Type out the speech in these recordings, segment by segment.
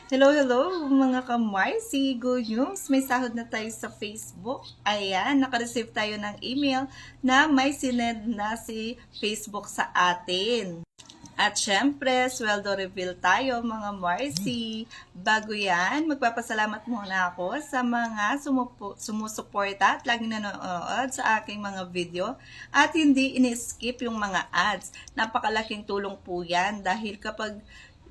Hello, hello mga ka-Marcy. Good news. May sahod na tayo sa Facebook. Ayan, naka-receive tayo ng email na may sinend na si Facebook sa atin. At syempre, sweldo reveal tayo mga Marcy. Bago yan, magpapasalamat muna ako sa mga sumusuporta at laging nanonood sa aking mga video at hindi ini-skip yung mga ads. Napakalaking tulong po yan dahil kapag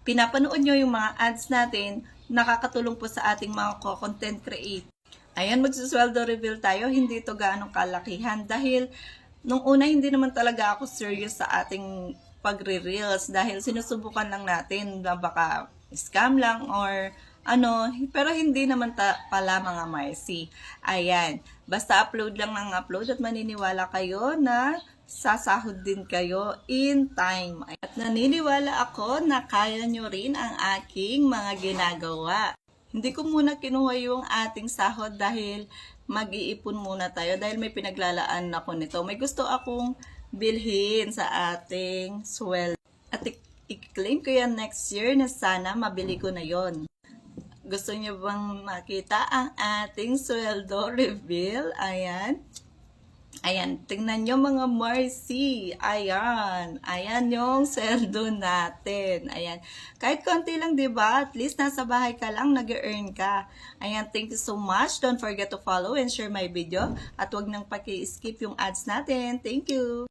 pinapanood nyo yung mga ads natin, nakakatulong po sa ating mga content creator. Ayan, magsusweldo reveal tayo. Hindi to gaanong kalakihan dahil nung una hindi naman talaga ako serious sa ating pagre-reels dahil sinusubukan lang natin na baka scam lang or ano, pero hindi naman pala mga Marcy. Ayan, basta upload lang ng upload at maniniwala kayo na sasahod din kayo in time. At naniniwala ako na kaya nyo rin ang aking mga ginagawa. Hindi ko muna kinuha yung ating sahod dahil mag-iipon muna tayo dahil may pinaglalaan ako nito. May gusto akong bilhin sa ating sweldo. At i-claim ko yan next year na sana mabili ko na yon. Gusto niyo bang makita ang ating sweldo reveal? Ayan. Ayan, tingnan nyo mga Marcy. Ayan. Ayan yung sweldo natin. Ayan. Kahit konti lang, diba? At least nasa bahay ka lang, nag-earn ka. Ayan, thank you so much. Don't forget to follow and share my video. At wag nang paki-skip yung ads natin. Thank you.